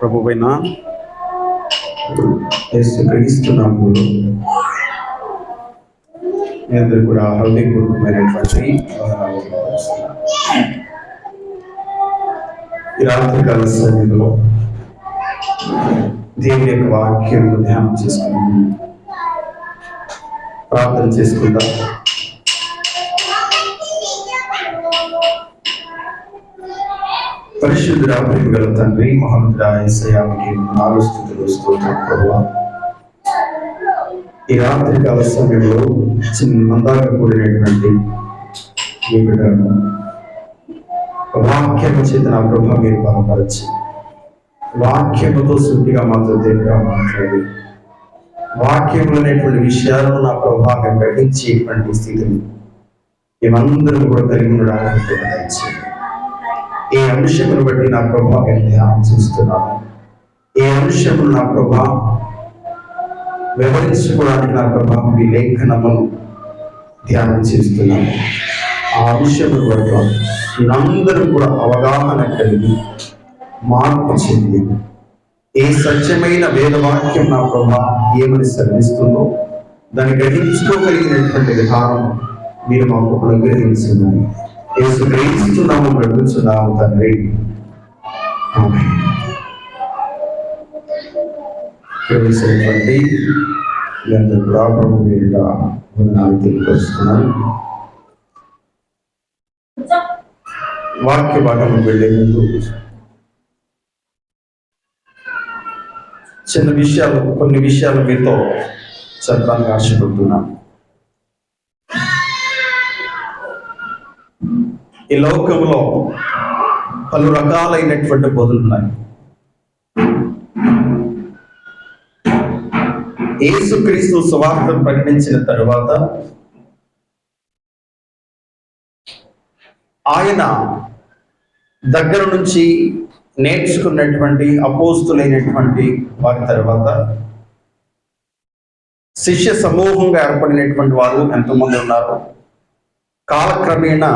ప్రభువైన యేసుక్రీస్తు నామములో మీ అందరూ కూడా హృదయపూర్వకమైనటువంటి వందనాలు తెలియజేస్తున్నాను. ఈ రాత్రికాల సమయంలో దేవుని యొక్క వాక్యం ధ్యానం చేసుకుని ప్రార్థన చేసుకుందాం. పరిశుద్ధుడా, ప్రేమగల తండ్రి, మహోన్నతుడా యేసయ్యా, మీకు నాలుగు స్తుతులు స్తోత్రం ప్రభువా. ఈ రాత్రికాల సమయంలో మందాగా కూడినటువంటి మీ బిడ్డలను వాక్యము చేత నా ప్రభా మీరు బలపరచి, వాక్యముతో సూటిగా మాతో దేవుడిగా మాట్లాడి, వాక్యములు అనేటువంటి విషయాలను నా ప్రభా మేము గ్రహించేటువంటి స్థితిని మేమందరం కూడా కలిగి ఉండడానికి దయచేయండి. ఏ అంశమును బట్టి నా ప్రభా నేను ధ్యానం చేస్తున్నాను, ఏ అంశములు నా ప్రభా వివరించుకోవడానికి నా ప్రభా మీ లేఖనమును ధ్యానం చేస్తున్నాను. ఆ అంశముల పట్ల మీరందరూ కూడా అవగాహన కలిగి మార్పు చెంది ఏ సత్యమైన వేదవాక్యం నా ప్రభా ఏమని శ్రమిస్తుందో దాన్ని గ్రహించుకోగలిగినటువంటి విధానం మీరు మాకు అనుగ్రహించిందని యేసుక్రీస్తున్నాము బ్రతుకుతున్నాము తండ్రి. ప్రవేశించండి. అందరూ కూడా ప్రభు మీద వందనాలు తెలియపరుస్తున్నాను. వాక్య భాగం వెళ్ళే ముందు కొన్ని విషయాలు మీతో చెప్పడానికి ఆశపడుతున్నాను. ఈ లోకంలో పలు రకాలైనటువంటి బోధలు ఉన్నాయి. యేసుక్రీస్తు సువార్తను ప్రకటించిన తరువాత ఆయన దగ్గర నుంచి నేర్చుకున్నటువంటి అపోస్తులైనటువంటి వారి తర్వాత శిష్య సమూహంగా ఏర్పడినటువంటి వారు ఎంతోమంది ఉన్నారు. కాలక్రమేణా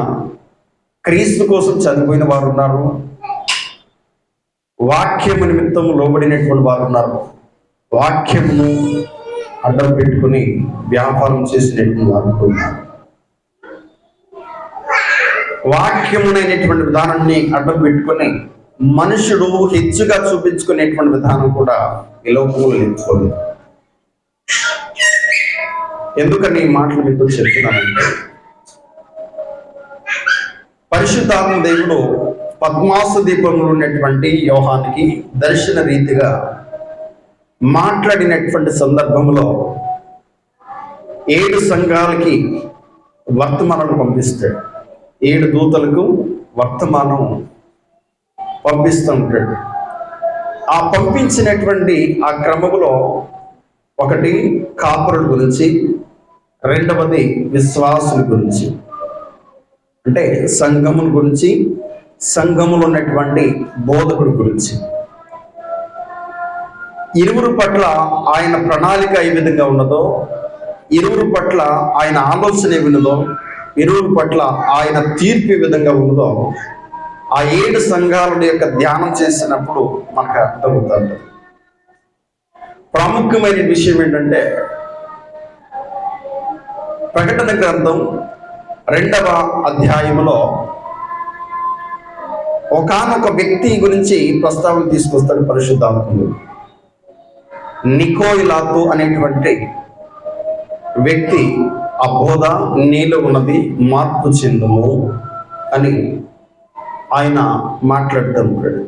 క్రీస్తు కోసం చనిపోయిన వారు ఉన్నారు, వాక్యము నిమిత్తము లోబడినటువంటి వారు ఉన్నారు, వాక్యమును అడ్డం పెట్టుకుని వ్యాపారం చేసినటువంటి వారు ఉన్నారు. వాక్యమునైనటువంటి విధానాన్ని అడ్డం పెట్టుకుని మనుషుడు హెచ్చుగా చూపించుకునేటువంటి విధానం కూడా ఈ లోకంలో నేర్చుకోలేదు. ఎందుకని ఈ మాటలు మీతో చెప్తున్నానంటే, పరిశుద్ధాత్మ దేవుడు పద్మాసు దీపంలో ఉన్నటువంటి యోహానికి దర్శన రీతిగా మాట్లాడినటువంటి సందర్భంలో 7 సంఘాలకి వర్తమానం పంపిస్తాడు. 7 దూతలకు వర్తమానం పంపిస్తూ ఉంటాడు. ఆ పంపించినటువంటి ఆ క్రమంలో ఒకటి కాపురుల గురించి, రెండవది విశ్వాసుల గురించి, అంటే సంఘముల గురించి, సంఘములో ఉన్నటువంటి బోధకుడి గురించి. ఇరువురు పట్ల ఆయన ప్రణాళిక ఏ విధంగా ఉన్నదో, ఇరువురు పట్ల ఆయన ఆలోచన ఏ ఉన్నదో, ఇరువురు పట్ల ఆయన తీర్పు ఏ విధంగా ఉన్నదో ఆ 7 సంఘాల యొక్క ధ్యానం చేసినప్పుడు మనకు అర్థమవుతుంది. ప్రాముఖ్యమైన విషయం ఏంటంటే, ప్రకటన గ్రంథం 2వ అధ్యాయంలో ఒకానొక వ్యక్తి గురించి ప్రస్తావన తీసుకొస్తాడు పరిశుద్ధాత్ముడు. నికోయిలాతు అనేటువంటి వ్యక్తి ఆ బోధ నీలో ఉన్నది, మార్పు చెందుము అని ఆయన మాట్లాడుతూ ఉంటాడు.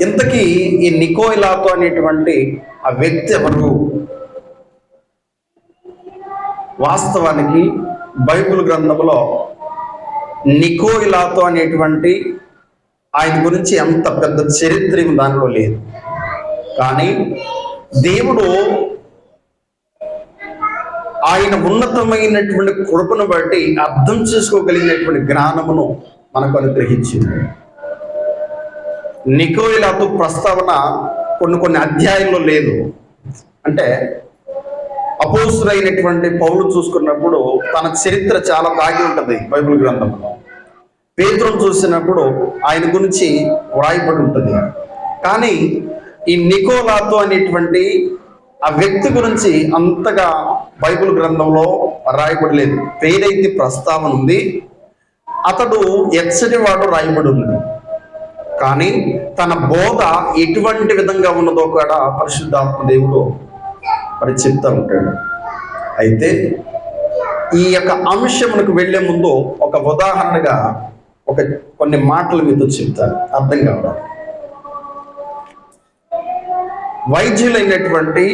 ఇంతకీ ఈ నికోయిలాతు అనేటువంటి ఆ వ్యక్తి ఎవరు? వాస్తవానికి బైబిల్ గ్రంథంలో నికోయిలాతు అనేటువంటి ఆయన గురించి ఎంత పెద్ద చరిత్ర దానిలో లేదు. కానీ దేవుడు ఆయన ఉన్నతమైనటువంటి కృపను బట్టి అర్థం చేసుకోగలిగినటువంటి జ్ఞానమును మనకు అనుగ్రహించింది. నికోయిలాతు ప్రస్తావన కొన్ని అధ్యాయంలో లేదు. అంటే అపోస్తులైనటువంటి పౌలు చూసుకున్నప్పుడు తన చరిత్ర చాలా దాగి ఉంటుంది బైబిల్ గ్రంథంలో. పేతురును చూసినప్పుడు ఆయన గురించి వ్రాయబడి ఉంటుంది. కానీ ఈ నికోలాతో అనేటువంటి ఆ వ్యక్తి గురించి అంతగా బైబిల్ గ్రంథంలో రాయబడలేదు. పేరైతే ప్రస్తావన ఉంది, అతడు ఎచ్చటి వాడు రాయబడి ఉంది. కానీ తన బోధ ఎటువంటి విధంగా ఉన్నదో కూడా పరిశుద్ధాత్మ దేవుడు మరి చెప్తా ఉంటాడు. అయితే ఈ యొక్క అంశమునకు వెళ్లే ముందు ఒక ఉదాహరణగా కొన్ని మాటలు మీతో చెప్తాను, అర్థం కావడం. వైద్యులైనటువంటి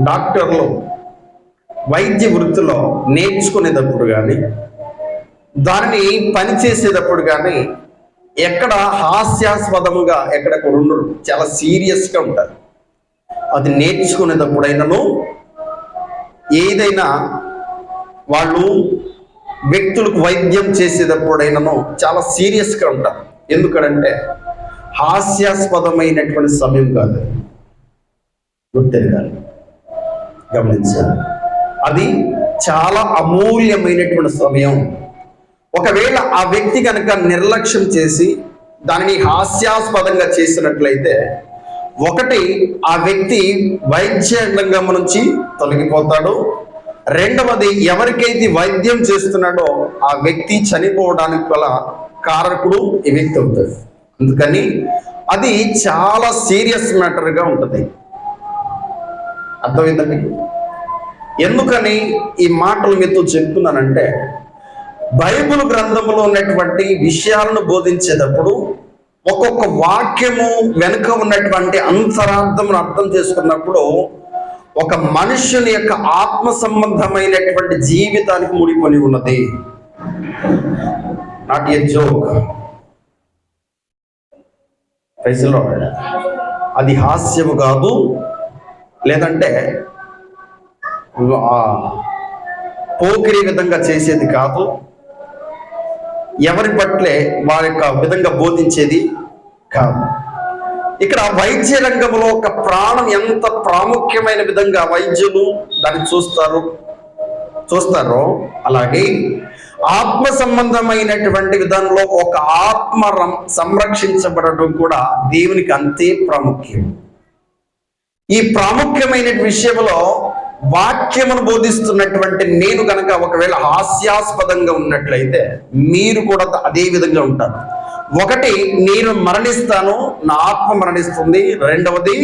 డాక్టర్లు వైద్య వృత్తిలో నేర్చుకునేటప్పుడు కానీ దానిని పనిచేసేటప్పుడు కానీ ఎక్కడ హాస్యాస్పదముగా ఎక్కడ ఉండరు, చాలా సీరియస్గా ఉంటారు. అది నేర్చుకునేటప్పుడైనను ఏదైనా వాళ్ళు వ్యక్తులకు వైద్యం చేసేటప్పుడైనను చాలా సీరియస్గా ఉంటారు. ఎందుకంటే హాస్యాస్పదమైనటువంటి సమయం కాదు, గుర్తెరగాలి, గమనించాలి. అది చాలా అమూల్యమైనటువంటి సమయం. ఒకవేళ ఆ వ్యక్తి కనుక నిర్లక్ష్యం చేసి దానిని హాస్యాస్పదంగా చేసినట్లయితే ఒకటి, ఆ వ్యక్తి వైద్య రంగం నుంచి తొలగిపోతాడు. రెండవది, ఎవరికైతే వైద్యం చేస్తున్నాడో ఆ వ్యక్తి చనిపోవడానికి గల కారకుడు ఈ వ్యక్తి అవుతాడు. అందుకని అది చాలా సీరియస్ మ్యాటర్గా ఉంటుంది. అర్థమైందండి? ఎందుకని ఈ మాటలు మీతో చెప్తున్నానంటే, బైబిల్ గ్రంథంలో ఉన్నటువంటి విషయాలను బోధించేటప్పుడు ఒక్కొక్క వాక్యము వెనుక ఉన్నటువంటి అంతరార్థమును అర్థం చేసుకున్నప్పుడు ఒక మనుషుని యొక్క ఆత్మ సంబంధమైనటువంటి జీవితానికి ముడికొని ఉన్నది. Not a joke. అది హాస్యము కాదు, లేదంటే పోకిరి విధంగా చేసేది కాదు, ఎవరి పట్లే వారి యొక్క విధంగా బోధించేది కాదు. ఇక్కడ వైద్య రంగంలో ఒక ప్రాణం ఎంత ప్రాముఖ్యమైన విధంగా వైద్యులు దాన్ని చూస్తారో అలాగే ఆత్మ సంబంధమైనటువంటి విధానంలో ఒక ఆత్మ సంరక్షించబడడం కూడా దేవునికి అంతే ప్రాముఖ్యం. ఈ ప్రాముఖ్యమైన విషయంలో వాక్యమును బోధిస్తున్నటువంటి నేను కనుక ఒకవేళ హాస్యాస్పదంగా ఉన్నట్లయితే మీరు కూడా అదే విధంగా ఉంటారు. ఒకటి, నేను మరణిస్తాను, నా ఆత్మ మరణిస్తుంది. రెండవది,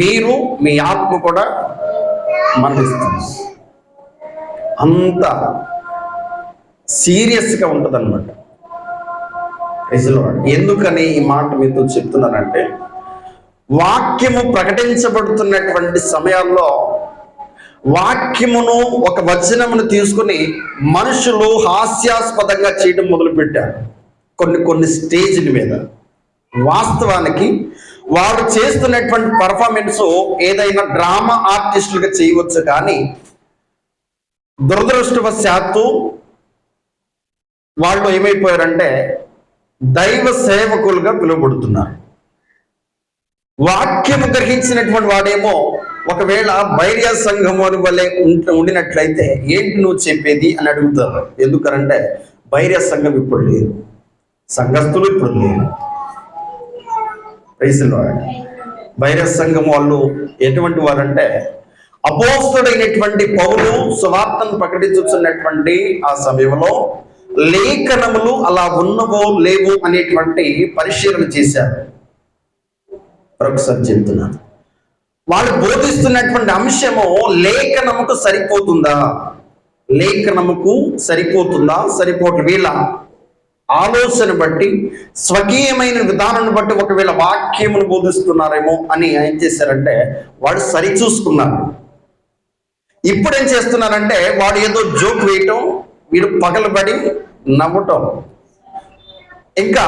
మీరు మీ ఆత్మ కూడా మరణిస్తుంది. అంత సీరియస్గా ఉంటుంది అన్నమాట. ఎందుకని ఈ మాట మీతో చెప్తున్నానంటే, వాక్యము ప్రకటించబడుతున్నటువంటి సమయాల్లో వాక్యమును ఒక వచనమును తీసుకుని మనుషులు హాస్యాస్పదంగా చేయడం మొదలుపెట్టారు కొన్ని స్టేజ్ల మీద. వాస్తవానికి వారు చేస్తున్నటువంటి పర్ఫార్మెన్స్ ఏదైనా డ్రామా ఆర్టిస్టులుగా చేయవచ్చు, కానీ దురదృష్టవశాత్తు వాళ్ళు ఏమైపోయారంటే దైవ సేవకులుగా పిలువబడుతున్నారు. వాక్యము గ్రహించినటువంటి వాడేమో ఒకవేళ బైర్య సంఘం వల్లే ఉండినట్లయితే ఏంటి నువ్వు చెప్పేది అని అడుగుతారు. ఎందుకంటే బైర్య సంఘం ఇప్పుడు లేదు, సంఘస్థులు ఇప్పుడు లేరు. బైర్య సంఘం వాళ్ళు ఎటువంటి వారంటే, అపోస్తలుడైనటువంటి పౌలు సువార్తను ప్రకటించుతున్నటువంటి ఆ సమయంలో లేఖనములు అలా ఉన్నవో లేవు అనేటువంటి పరిశీలన చేశారు. ఒకసారి చెప్తున్నాను, వాళ్ళు బోధిస్తున్నటువంటి అంశము లేఖనముకు సరిపోతుందా, సరిపోతుంది. వీళ్ళ ఆలోచన బట్టి, స్వకీయమైన విధానాన్ని బట్టి ఒకవేళ వాక్యమును బోధిస్తున్నారేమో అని ఏం చేశారంటే వాడు సరిచూసుకున్నారు. ఇప్పుడు ఏం చేస్తున్నారంటే వాడు ఏదో జోక్ వేయటం, వీడు పగలబడి నవ్వటం, ఇంకా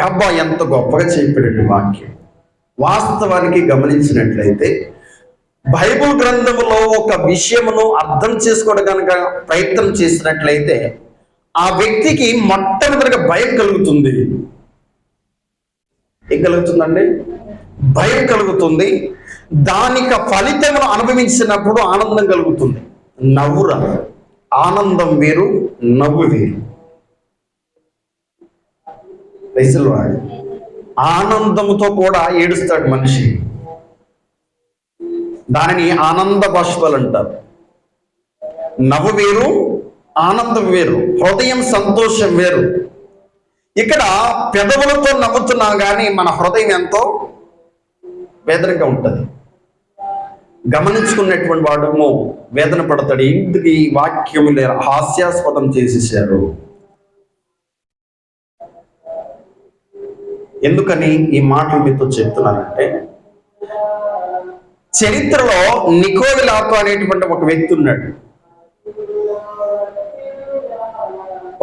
అబ్బా ఎంత గొప్పగా చెప్పాడండి వాక్యం. వాస్తవానికి గమనించినట్లయితే బైబిల్ గ్రంథంలో ఒక విషయమును అర్థం చేసుకోవడం కనుక ప్రయత్నం చేసినట్లయితే ఆ వ్యక్తికి మొట్టమొదటిగా భయం కలుగుతుంది. ఏం కలుగుతుందండి? భయం కలుగుతుంది. దానికి ఫలితమును అనుభవించినప్పుడు ఆనందం కలుగుతుంది. నవ్వురా, ఆనందం వేరు, నవ్వు వేరు. ఆనందముతో కూడా ఏడుస్తాడు మనిషి. దానిని ఆనంద బాష్పాలు అంటారు. నవ్వు వేరు, ఆనందం వేరు, హృదయం సంతోషం వేరు. ఇక్కడ పెదవులతో నవ్వుతున్నా కానీ మన హృదయం ఎంతో వేదనగా ఉంటుంది. గమనించుకున్నటువంటి వాడేమో వేదన పడతాడు. ఎందుకు ఈ వాక్యము హాస్యాస్పదం చేసేసారు? ఎందుకని ఈ మాటలు మీతో చెప్తున్నానంటే, చరిత్రలో నికోలాతో అనేటువంటి ఒక వ్యక్తి ఉన్నాడు.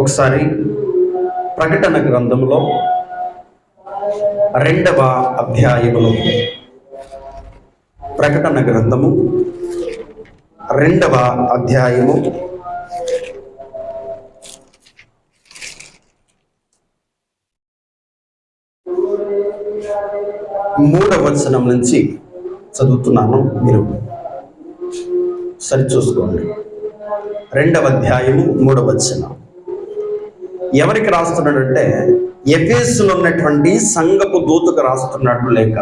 ఒకసారి ప్రకటన గ్రంథంలో 2వ అధ్యాయములో, ప్రకటన గ్రంథము 2వ అధ్యాయము 3వ వచనం నుంచి చదువుతున్నాను, మీరు సరిచూసుకోండి. 2వ అధ్యాయము 3వ వచనం. ఎవరికి రాస్తున్నాడంటే ఎఫెసులో ఉన్నటువంటి సంఘపు దూతకు రాస్తున్నాడు, లేక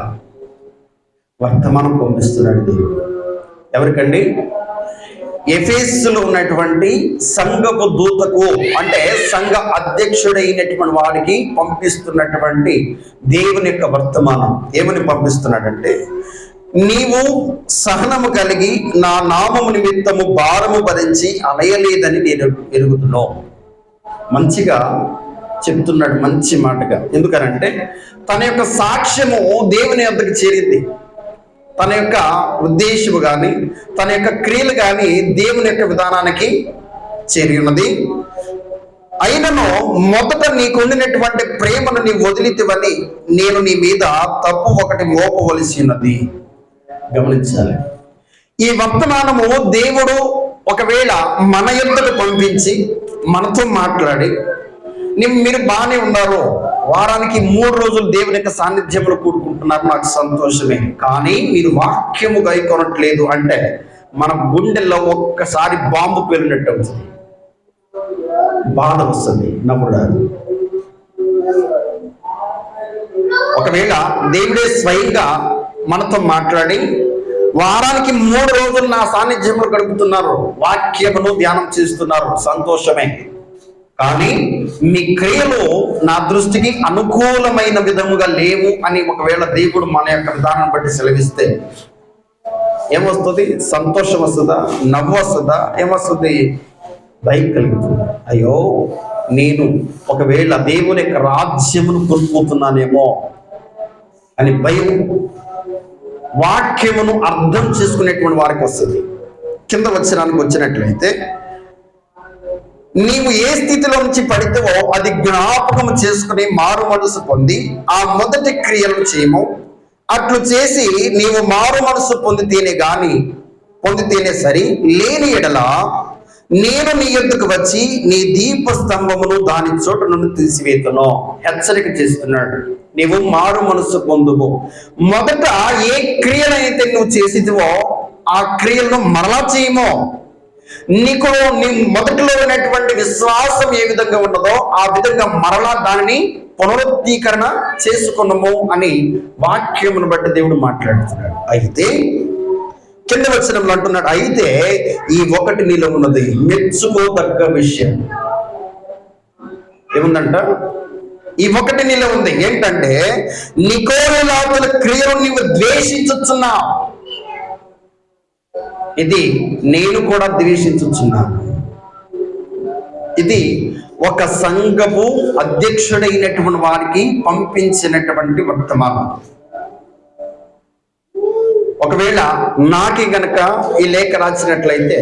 వర్తమానం పంపిస్తున్నాడు దేవుడు. ఎవరికండి? ఎఫెసులో ఉన్నటువంటి సంఘపు దూతకు, అంటే సంఘ అధ్యక్షుడైనటువంటి వాడికి పంపిస్తున్నటువంటి దేవుని యొక్క వర్తమానం. ఏమని పంపిస్తున్నాడంటే, నీవు సహనము కలిగి నా నామము నిమిత్తము భారము భరించి అలయలేదని నేను ఎరుగుతున్నావు. మంచిగా చెప్తున్నాడు, మంచి మాటగా. ఎందుకనంటే తన యొక్క సాక్ష్యము దేవుని వద్దకు చేరింది. తన యొక్క ఉద్దేశము కానీ తన యొక్క క్రియలు కానీ దేవుని యొక్క విధానానికి చేరి ఉన్నది. అయినను మొదట నీకుండినటువంటి ప్రేమను నీ వదిలితివని నేను నీ మీద తప్పు ఒకటి మోపవలసి ఉన్నది. గమనించాలి. ఈ వర్తమానము దేవుడు ఒకవేళ మన యొద్దకు పంపించి మనతో మాట్లాడి, మీరు బాగానే ఉన్నారు, వారానికి 3 రోజులు దేవుని యొక్క సాన్నిధ్యంలో కూడుకుంటున్నారు, నాకు సంతోషమే, కానీ మీరు వాక్యము గైకొనట్లేదు అంటే మన గుండెల్లో ఒక్కసారి బాంబు పేలినట్టు అవుతుంది, బాధ వస్తుంది, నమ్ముడారు. ఒకవేళ దేవుడే స్వయంగా మనతో మాట్లాడి వారానికి 3 రోజులు నా సాన్నిధ్యంలో గడుపుతున్నారు, వాక్యమును ధ్యానం చేస్తున్నారు, సంతోషమే, కానీ మీ క్రియలు నా దృష్టికి అనుకూలమైన విధముగా లేవు అని ఒకవేళ దేవుడు మన యొక్క విధానం బట్టి సెలవిస్తే ఏమొస్తుంది? సంతోషం వస్తుందా? నవ్వు వస్తుందా? ఏమొస్తుంది? భయం కలుగుతుంది. అయ్యో, నేను ఒకవేళ దేవుని యొక్క రాజ్యమును కోల్పోతున్నానేమో అని భయం వాక్యమును అర్థం చేసుకునేటువంటి వారికి వస్తుంది. కింద వచనానికి వచ్చినట్లయితే, నీవు ఏ స్థితిలో నుంచి పడితేవో అది జ్ఞాపకం చేసుకుని మారు మనసు పొంది ఆ మొదటి క్రియలు చేయము. అట్లు చేసి నీవు మారు మనసు పొందితేనే సరి, లేని ఎడల నేను నీ యొద్దకు వచ్చి నీ దీపస్తంభమును దాని చోటు నుండి తీసివేతును. హెచ్చరిక చేస్తున్నాడు. నీవు మారు మనసు పొందువు. మొదట ఏ క్రియలైతే నువ్వు చేసివో ఆ క్రియలను మరలా చేయము. నీకు నీ మొదటిలో ఉన్నటువంటి విశ్వాసం ఏ విధంగా ఉన్నదో ఆ విధంగా మరలా దానిని పునరుద్ధీకరణ చేసుకున్నాము అని వాక్యమును బట్టి దేవుడు మాట్లాడుతున్నాడు. అయితే కింద వచనంలో అంటున్నాడు, అయితే ఈ ఒకటి నీలో ఉన్నది మెచ్చుకోదగ్గ విషయం. ఏముందంట? ఈ ఒకటి నీలో ఉంది. ఏంటంటే నికోలాతుల క్రియలు నీవు ద్వేషించుచున్నావు. ఇది నేను కూడా ద్వేషించుచున్నాను. ఇది ఒక సంఘపు అధ్యక్షుడైనటువంటి వారికి పంపించినటువంటి వర్తమానం. ఒకవేళ నాకి గనక ఈ లేఖ రాసినట్లయితే,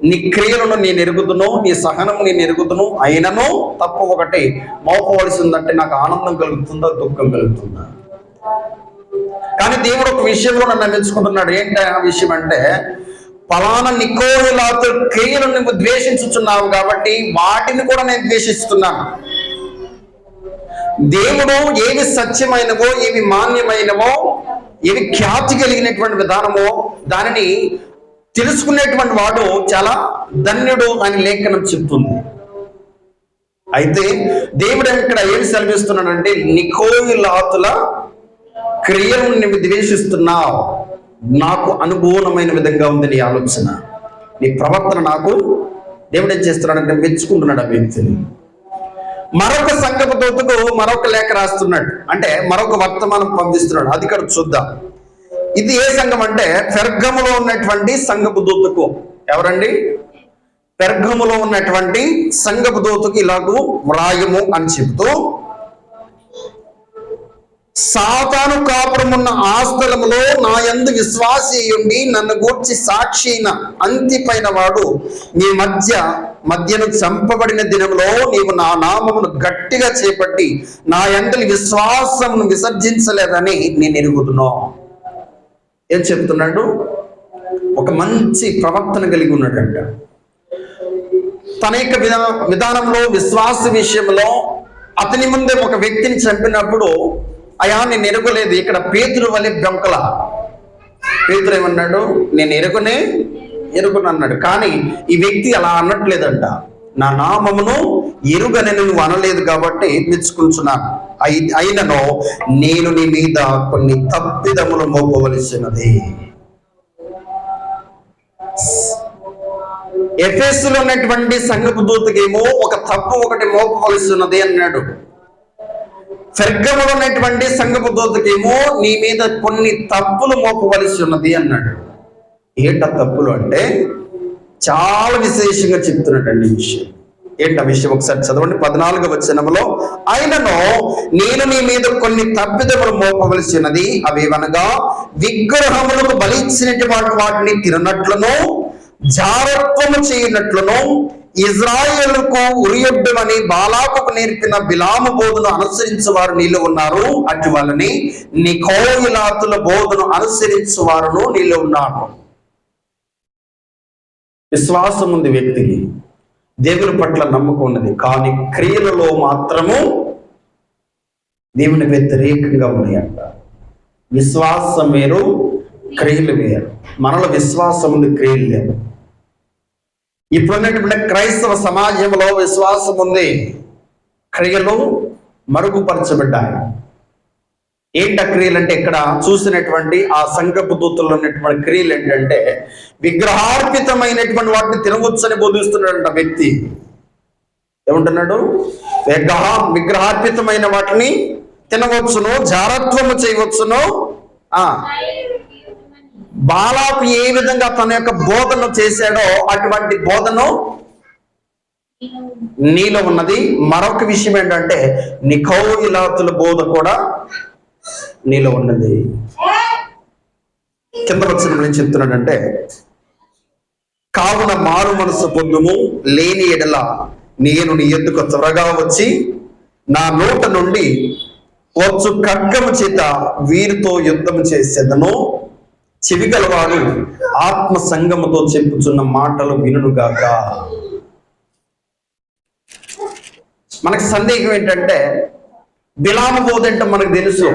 నీ క్రియలను నేను ఎరుగుదును, నీ సహనం నేను ఎరుగుదును, అయినను తప్పు ఒకటి మోపవలసి ఉందంటే నాకు ఆనందం కలుగుతుందా, దుఃఖం కలుగుతుందా? కానీ దేవుడు ఒక విషయంలో నన్ను మెచ్చుకుంటున్నాడు. ఏంటి ఆ విషయం అంటే, ఫలానా నికోలాతు క్రియలను నువ్వు ద్వేషించుచున్నావు కాబట్టి వాటిని కూడా నేను ద్వేషిస్తున్నాను. దేవుడు ఏవి సత్యమైనవో, ఏవి మాన్యమైనవో, ఏవి ఖ్యాతి కలిగినటువంటి విధానమో దానిని తెలుసుకునేటువంటి వాడు చాలా ధన్యుడు అని లేఖనం చెప్తుంది. అయితే దేవుడు ఇక్కడ ఏమి సెలవిస్తున్నాడంటే, నికోలాతుల క్రియలను నువ్వు ద్వేషిస్తున్నావు, నాకు అనుగుణమైన విధంగా ఉంది నీ ఆలోచన, నీ ప్రవర్తన నాకు దేవుడు ఏం చేస్తున్నాడంటే మెచ్చుకుంటున్నాడు ఆ వ్యక్తిని. మరొక సంఘపు దూతకు మరొక లేఖ రాస్తున్నాడు, అంటే మరొక వర్తమానం పంపిస్తున్నాడు. అది ఇక్కడ చూద్దాం. ఇది ఏ సంఘం అంటే పెర్గములో ఉన్నటువంటి సంఘపు దూతకు. ఎవరండి? పెర్గములో ఉన్నటువంటి సంఘపు దూతకు ఇలాగూ వ్రాయము అని చెబుతూ, సాతాను కాపురమున్న ఆ స్థలములో నా యందు విశ్వాసి ఉండి నన్ను గూర్చి సాక్షి అయిన అంతిపైన వాడు మీ మధ్యను చంపబడిన దినములో నీవు నా నామమును గట్టిగా చేపట్టి నా యందు విశ్వాసమును విసర్జించలేదని నేను ఎరుగుతున్నాను. ఏం చెప్తున్నాడు? ఒక మంచి ప్రవర్తన కలిగి ఉన్నాడంట. తన యొక్క విధానంలో, విశ్వాస విషయంలో అతని ముందే ఒక వ్యక్తిని చంపినప్పుడు, అయా నేను ఎరగలేదు, ఇక్కడ పేతురు వలె బెంకల. పేతురు ఏమన్నాడు? నేను ఎరుగును అన్నాడు. కానీ ఈ వ్యక్తి అలా అనట్లేదంట. నా నామమును ఎరుగని నువ్వు అనలేదు కాబట్టి మెచ్చుకుంటున్నాను, అయినను నేను నీ మీద కొన్ని తప్పిదములు మోపవలసినది. ఎఫెసులో ఉన్నటువంటి సంఘపు దూతకేమో ఒక తప్పు ఒకటి మోపవలసి ఉన్నది అన్నాడు. పెర్గములో ఉన్నటువంటి సంఘపు దూతకేమో నీ మీద కొన్ని తప్పులు మోపవలసి ఉన్నది అన్నాడు. ఏంట తప్పులు అంటే చాలా విశేషంగా చెప్తున్నట్టండి ఈ విషయం. ఏంటి ఆ విషయం? ఒకసారి చదవండి. 14వ వచనములో, అయినను నేను నీ మీద కొన్ని తప్పిదములు మోపవలసినది, అవేవనగా విగ్రహములకు బలిచ్చినటువంటి వాటిని తిననట్లును, జారత్వము చేయనట్లును, ఇజ్రాయేలుకు ఉరియొడ్డమని బాలాకుకు నేర్పిన బిలాము బోధను అనుసరించువారు నీలో ఉన్నారు, అటు వాళ్ళని నికోలాతుల బోధను అనుసరించువారును నీలో ఉన్నారు. విశ్వాసం ఉంది వ్యక్తికి, దేవుని పట్ల నమ్మకం ఉన్నది, కానీ క్రియలలో మాత్రము దేవుని వ్యతిరేకంగా ఉన్నాయంట. విశ్వాసం వేరు, క్రియలు వేరు. మనలో విశ్వాసం ఉంది, క్రియలు లేవు. ఇప్పుడున్నటువంటి క్రైస్తవ సమాజంలో విశ్వాసం ఉంది, క్రియలు మరుగుపరచబడ్డాయి. ఏంటి క్రియలు అంటే, ఇక్కడ చూసినటువంటి ఆ సంఘపు దూతల్లో ఉన్నటువంటి క్రియలు ఏంటంటే విగ్రహార్పితమైనటువంటి వాటిని తినవచ్చని బోధిస్తున్నాడంట వ్యక్తి. ఏమంటున్నాడు? విగ్రహార్పితమైన వాటిని తినవచ్చును, జారత్వము చేయవచ్చును. బాలాకు ఏ విధంగా తన యొక్క బోధన చేశాడో అటువంటి బోధన నీలో ఉన్నది. మరొక విషయం ఏంటంటే నికోలాతుల బోధ కూడా నీలో ఉన్నది. కింద వచ్చిన నేను చెప్తున్నాడంటే, కావున మారు మనసు పొందుము, లేని ఎడల నేను నీ ఎద్దుకు త్వరగా వచ్చి నా నోట నుండి వచ్చు ఖడ్గము చేత వీరితో యుద్ధం చేసేదను, చెవిగలవాడు ఆత్మ సంగముతో చెప్పుచున్న మాటలు వినుగాక. మనకు సందేహం ఏంటంటే, బిలాము బోధ అంటే మనకు తెలుసు,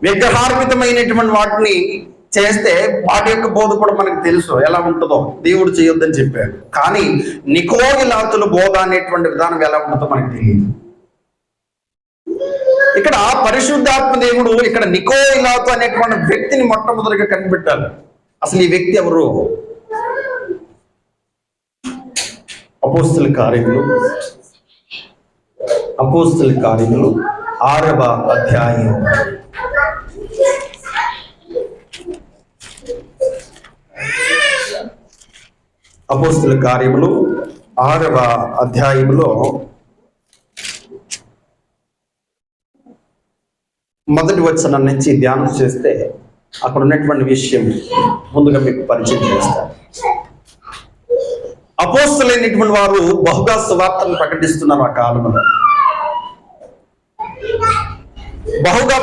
విగ్రహార్పితమైనటువంటి వాటిని చేస్తే వాటి యొక్క బోధ కూడా మనకు తెలుసు ఎలా ఉంటుందో, దేవుడు చేయొద్దని చెప్పాడు. కానీ నికోలాతుల బోధ అనేటువంటి విధానం ఎలా ఉంటుందో మనకు తెలియదు. ఇక్కడ పరిశుద్ధాత్మ దేవుడు ఇక్కడ నికోలాతు అనేటువంటి వ్యక్తిని మొట్టమొదటిగా కనిపెట్టాలి. అసలు ఈ వ్యక్తి ఎవరు? అపోస్తల కార్యములు 6వ అధ్యాయం 6వ అధ్యాయంలో మొదటి వచనం నుంచి ధ్యానం చేస్తే అక్కడ ఉన్నటువంటి విషయం ముందుగా మీకు పరిచయం చేస్తారు. అపోస్తలైనటువంటి వారు బహుగా సువార్తను ప్రకటిస్తున్నారు. ఆ కాలంలో బహుగా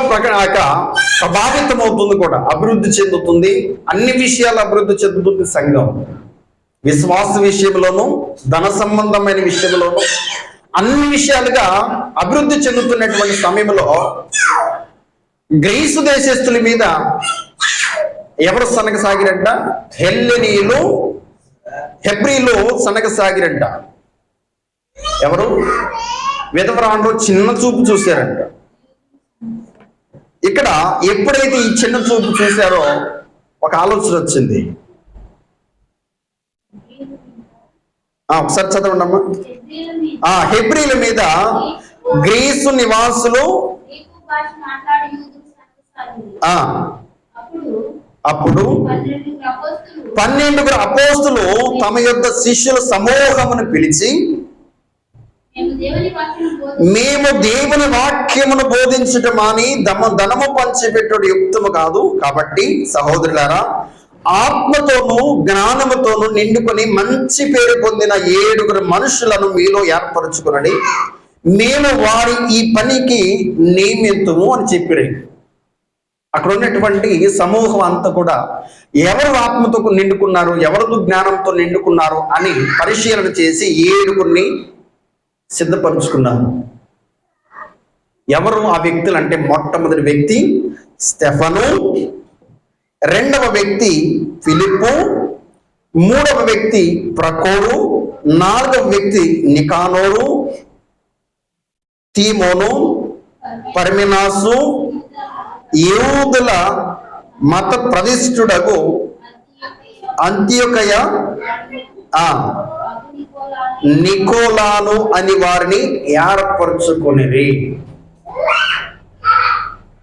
ప్రభావితం అవుతుంది కూడా, అభివృద్ధి చెందుతుంది. అన్ని విషయాలు అభివృద్ధి చెందుతుంది సంఘం. విశ్వాస విషయంలోనూ, ధన సంబంధమైన విషయంలోనూ, అన్ని విషయాలుగా అభివృద్ధి చెందుతున్నటువంటి సమయంలో గ్రీసు దేశస్తుల మీద ఎవరు సనగసాగిరంట? హెల్లెనీయులు, హెబ్రీలు సనగసాగిరంట. ఎవరు? విధవరాండ్రు చిన్న చూపు చూశారంట. ఇక్కడ ఎప్పుడైతే ఈ చిన్న చూపు చూశారో ఒక ఆలోచన వచ్చింది. ఒకసారి చదవండి అమ్మా. హెబ్రీల మీద గ్రీసు నివాసులు అప్పుడు 12 అపోస్తులు తమ యొద్ద శిష్యుల సమూహమును పిలిచి, మేము దేవుని వాక్యమును బోధించుట మాని ధనము పంచిపెట్టుడు యుక్తము కాదు. కాబట్టి సహోదరులారా, ఆత్మతోనూ జ్ఞానముతోనూ నిండుకొని మంచి పేరు పొందిన 7 మనుషులను మీలో ఏర్పరచుకునడి, మేము వారి ఈ పనికి నియమితుము అని చెప్పిరి. అక్కడ ఉన్నటువంటి సమూహం అంతా కూడా ఎవరు ఆత్మతో నిండుకున్నారు, ఎవరు జ్ఞానంతో నిండుకున్నారు అని పరిశీలన చేసి 7 సిద్ధపరుచుకున్నారు. ఎవరు ఆ వ్యక్తులు అంటే, మొట్టమొదటి వ్యక్తి స్టెఫను, రెండవ వ్యక్తి ఫిలిప్పు, మూడవ వ్యక్తి ప్రకోరు, నాలుగవ వ్యక్తి నికానోరు, తీమోను, పర్మినాసు, యూదుల మత ప్రతిష్ఠుడకు అంత్యోకయ నికోలాను అని వారిని ఏర్పరచుకునేవి.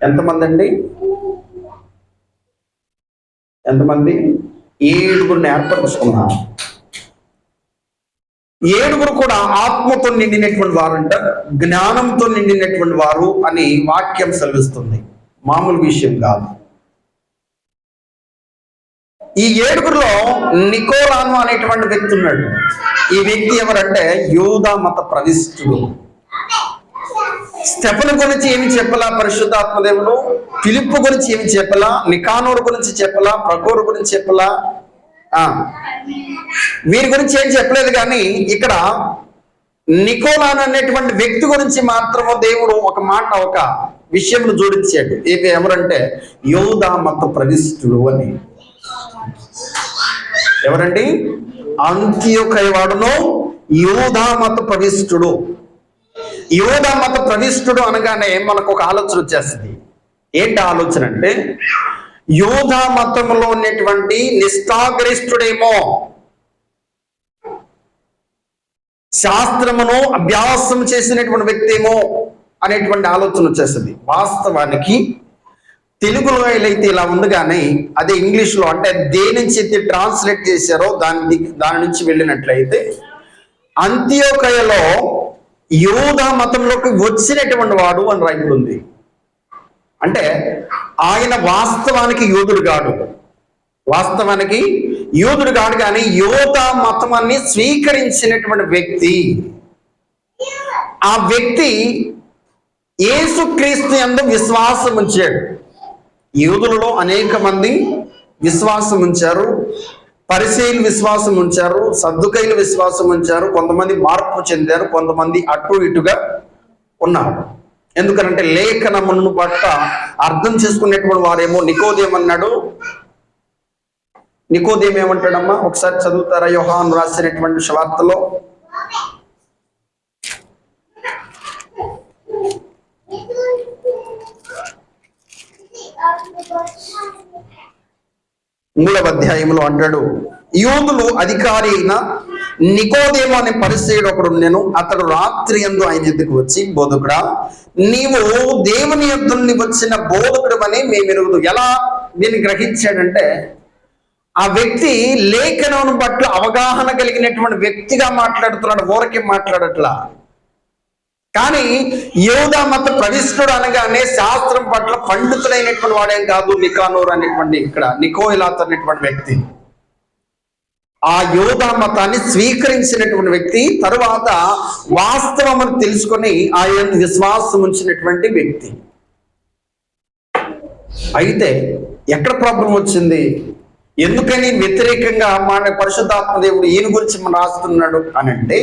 ఎంతమంది? 7 ఏర్పరచుకున్నారు. 7 కూడా ఆత్మతో నిండినటువంటి వారు అంట, జ్ఞానంతో నిండినటువంటి వారు అని వాక్యం సెలవిస్తుంది. మామూలు విషయం కాదు. ఈ 7లో నికోలాను అనేటువంటి వ్యక్తి ఉన్నాడు. ఈ వ్యక్తి ఎవరంటే యూదా మత ప్రవిష్టుడు. స్టెఫను గురించి ఏమి చెప్పలా పరిశుద్ధాత్మదేవుడు, ఫిలిప్పు గురించి ఏమి చెప్పలా, నికానోరు గురించి చెప్పలా, ప్రకోరు గురించి చెప్పలా, వీరి గురించి ఏం చెప్పలేదు. కానీ ఇక్కడ నికోలాను అనేటువంటి వ్యక్తి గురించి మాత్రము దేవుడు ఒక విషయంలో జోడించాడు. ఎవరంటే యూదా మత ప్రవిష్టుడు అని. ఎవరండి? అంత్యోకయ వాడును యూదా మత ప్రవిష్టుడు. యూదా మత ప్రవిష్టుడు అనగానే మనకు ఒక ఆలోచన వచ్చేస్తుంది. ఏంటి ఆలోచన అంటే, యూదా మతంలో ఉన్నటువంటి నిష్ఠాగరిష్ఠుడేమో, శాస్త్రమును అభ్యాసం చేసినటువంటి వ్యక్తి ఏమో అనేటువంటి ఆలోచన వచ్చేస్తుంది. వాస్తవానికి తెలుగులో అయితే ఇలా ఉంది, కానీ అదే ఇంగ్లీష్లో అంటే దేని నుంచి అయితే ట్రాన్స్లేట్ చేశారో దాని నుంచి వెళ్ళినట్లయితే, అంత్యోకయలో యూదా మతంలోకి వచ్చినటువంటి వాడు అని రాయబడి ఉంది. అంటే ఆయన వాస్తవానికి యూదుడు కాడు, కానీ యూదా మతాన్ని స్వీకరించినటువంటి వ్యక్తి. ఆ వ్యక్తి యేసుక్రీస్తు యందు విశ్వాసం ఉంచాడు. యూదులలో అనేక మంది విశ్వాసం ఉంచారు. పరిసయ్యులు విశ్వాసం ఉంచారు, సద్దుకైలు విశ్వాసం ఉంచారు, కొంతమంది మార్పు చెందారు, కొంతమంది అటు ఇటుగా ఉన్నారు. ఎందుకనంటే లేఖనమును బట్ట అర్థం చేసుకునేటువంటి వారేమో నికోదేము అన్నాడు. నికోదేము ఏమంటాడమ్మా? ఒకసారి చదువుతారా యోహాను రాసినటువంటి సువార్తలో? మూడవ అధ్యాయంలో అంటాడు, యూదులు అధికారి అయిన నికోదేము అనే పరిసయ్యుడు ఒకడు నేను, అతడు రాత్రి యందు ఆయన ఎద్దుకు వచ్చి, బోధకుడా, నీవు దేవుని యొద్ద నుండి వచ్చిన బోధకుడు అని మేము ఎరుగుదు. ఎలా దీన్ని గ్రహించాడంటే, ఆ వ్యక్తి లేఖనమును బట్టి అవగాహన కలిగినటువంటి వ్యక్తిగా మాట్లాడుతున్నాడు, ఊరకే మాట్లాడట్లా. కానీ యూదా మత ప్రవిష్టుడు అనగానే శాస్త్రం పట్ల పండితులైనటువంటి వాడేం కాదు. నికానోరు అనేటువంటి, ఇక్కడ నికోలాతు అనేటువంటి వ్యక్తి ఆ యూదా మతాన్ని స్వీకరించినటువంటి వ్యక్తి, తరువాత వాస్తవమును తెలుసుకొని ఆయన విశ్వాసం ఉంచినటువంటి వ్యక్తి. అయితే ఎక్కడ ప్రాబ్లం వచ్చింది? ఎందుకని వ్యతిరేకంగా మన పరిశుద్ధాత్మ దేవుడు ఈయన గురించి మనం రాస్తున్నాడు అని అంటే,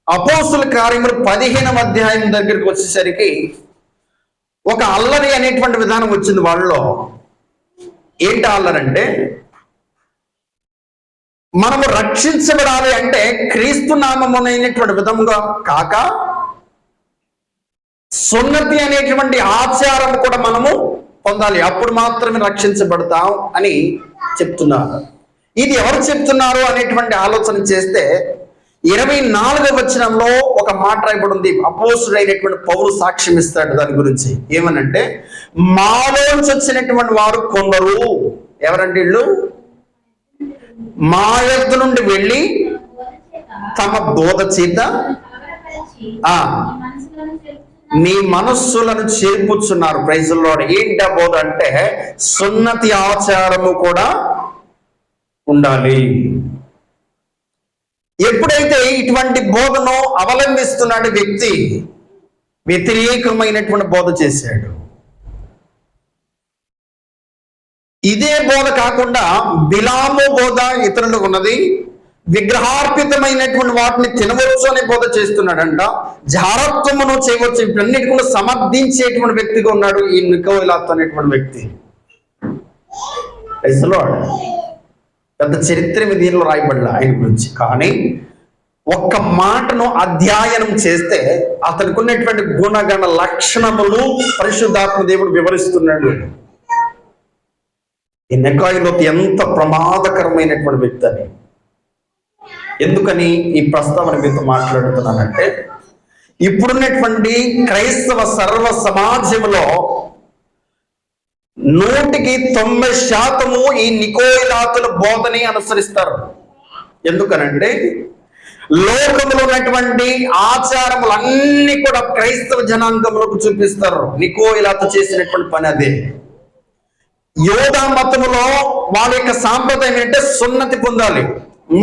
అపోస్తుల కార్యములు 15వ అధ్యాయం దగ్గరికి వచ్చేసరికి ఒక అల్లరి అనేటువంటి విధానం వచ్చింది వాళ్ళలో. ఏంటి అల్లరంటే, మనము రక్షించబడాలి అంటే క్రీస్తు నామమునైనటువంటి విధముగా కాక సున్నతి అనేటువంటి ఆచారం కూడా మనము పొందాలి, అప్పుడు మాత్రమే రక్షించబడతాం అని చెప్తున్నారు. ఇది ఎవరు చెప్తున్నారు అనేటువంటి ఆలోచన చేస్తే 24వ వచనంలో ఒక మాట రాయబడి ఉంది. అపోస్తుడైనటువంటి పౌలు సాక్ష్యం ఇస్తాడు దాని గురించి. ఏమనంటే, మాలోంచి వచ్చినటువంటి వారు కొందరు, ఎవరంటే వీళ్ళు, మా యొద్ద నుండి వెళ్ళి తమ బోధ చేత మీ మనస్సులను చేర్పుచున్నారు. Praise lord. ఏంటి ఆ బోధ అంటే సున్నతి ఆచారము కూడా ఉండాలి. ఎప్పుడైతే ఇటువంటి బోధను అవలంబిస్తున్నాడు వ్యక్తి, వ్యతిరేకమైనటువంటి బోధ చేశాడు. ఇదే బోధ కాకుండా బిలాము బోధ ఇతరులకు ఉన్నది, విగ్రహార్పితమైనటువంటి వాటిని తినవచ్చు అనే బోధ చేస్తున్నాడంట, జారత్వమును చేయవచ్చు, ఇవన్నిటి కూడా సమర్థించేటువంటి వ్యక్తిగా ఉన్నాడు ఈ నికోలాతు అనేటువంటి వ్యక్తి. పెద్ద చరిత్ర దీనిలో రాయబడలే ఆయన గురించి. కానీ ఒక్క మాటను అధ్యయనం చేస్తే అతనికి ఉన్నటువంటి గుణగణ లక్షణములు పరిశుద్ధాత్మ దేవుడు వివరిస్తున్నాడు. ఈ నికోలాతు ఎంత ప్రమాదకరమైనటువంటి వ్యక్తి అని. ఎందుకని ఈ ప్రస్తావన మీతో మాట్లాడుతున్నానంటే, ఇప్పుడున్నటువంటి క్రైస్తవ సర్వ సమాజంలో 100% ఈ నికోలాతుల బోధని అనుసరిస్తారు. ఎందుకనంటే లోకంలో ఉన్నటువంటి ఆచారములన్నీ కూడా క్రైస్తవ జనాంగంలోకి చూపిస్తారు. నికోలాతు చేసినటువంటి పని అదే. యోధా మతములో వాళ్ళ యొక్క సాంప్రదాయం ఏంటంటే సున్నతి పొందాలి.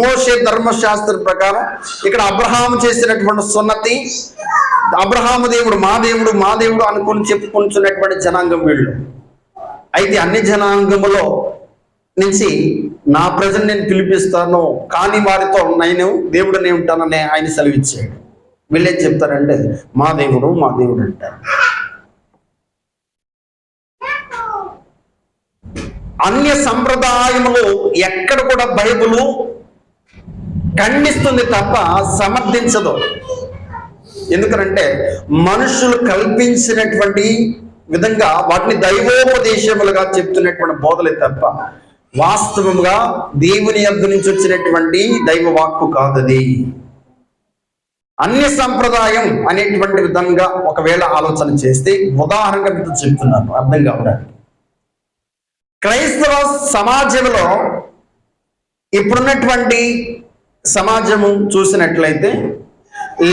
మోషే ధర్మశాస్త్రం ప్రకారం ఇక్కడ అబ్రహాము చేసినటువంటి సున్నతి, అబ్రహాము దేవుడు మా దేవుడు మా దేవుడు అనుకుని చెప్పుకుంటున్నటువంటి జనాంగం వీళ్ళు. అయితే అన్ని జనాంగములో నుంచి నా ప్రజలు నేను పిలిపిస్తాను, కానీ వారితో నేను దేవుడనే ఉంటానని ఆయన సెలవిచ్చాడు. వీళ్ళేం చెప్తారంటే మా దేవుడు అంటారు. అన్య సంప్రదాయములు ఎక్కడ కూడా బైబిలు ఖండిస్తుంది తప్ప సమర్థించదు. ఎందుకనంటే మనుషులు కల్పించినటువంటి విధంగా వాటిని దైవోపదేశములుగా చెప్తున్నటువంటి బోధలే తప్ప వాస్తవంగా దేవుని యొద్ద నుంచి వచ్చినటువంటి దైవ వాక్కు కాదది. అన్య సంప్రదాయం అనేటువంటి విధంగా ఒకవేళ ఆలోచన చేస్తే, ఉదాహరణగా మీకు చెప్తున్నాను అర్థం కావడానికి. క్రైస్తవ సమాజంలో ఇప్పుడున్నటువంటి సమాజము చూసినట్లయితే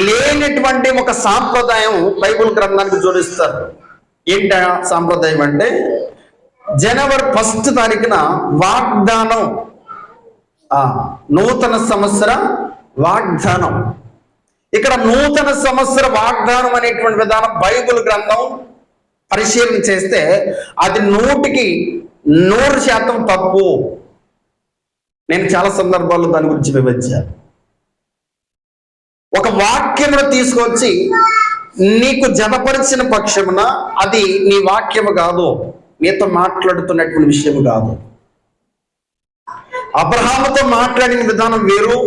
లేనటువంటి ఒక సాంప్రదాయం బైబిల్ గ్రంథానికి జోడిస్తారు. ఏంటి సాంప్రదాయం అంటే, జనవరి 1 తారీఖున వాగ్దానం, నూతన సంవత్సర వాగ్దానం. ఇక్కడ నూతన సంవత్సర వాగ్దానం అనేటువంటి విధానం బైబిల్ గ్రంథం పరిశీలన చేస్తే అది 100% తప్పు. నేను చాలా సందర్భాల్లో దాని గురించి వివరించాను. ఒక వాక్యమును తీసుకొచ్చి నీకు జతపరిచిన పక్షమున అది నీ వాక్యము కాదు, నీతో మాట్లాడుతున్నటువంటి విషయం కాదు. అబ్రహాముతో మాట్లాడిన విధానం వేరు,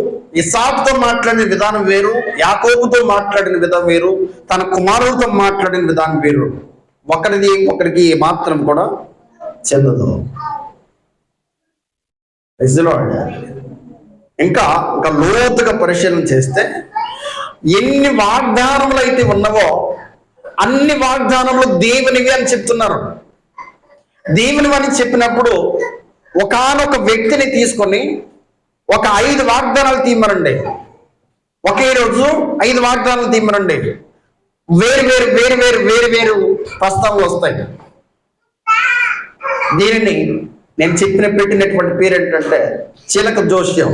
ఇసాకుతో మాట్లాడిన విధానం వేరు, యాకోబుతో మాట్లాడిన విధానం వేరు, తన కుమారులతో మాట్లాడిన విధానం వేరు. ఒకరికి మాత్రం కూడా చెందదు. ఇంకా లోతుగా పరిశీలన చేస్తే ఎన్ని వాగ్దానములు అయితే ఉన్నవో అన్ని వాగ్దానములు దేవునివి అని చెప్తున్నారు. దేవునివి అని చెప్పినప్పుడు ఒకానొక వ్యక్తిని తీసుకొని ఒక 5 వాగ్దానాలు తీయమనండి, ఒకే రోజు 5 వాగ్దానాలు తీయమనండి, వేరు ప్రస్తావనలు వస్తాయి. దీనిని నేను పెట్టినటువంటి పేరు ఏంటంటే చిలక జోస్యం.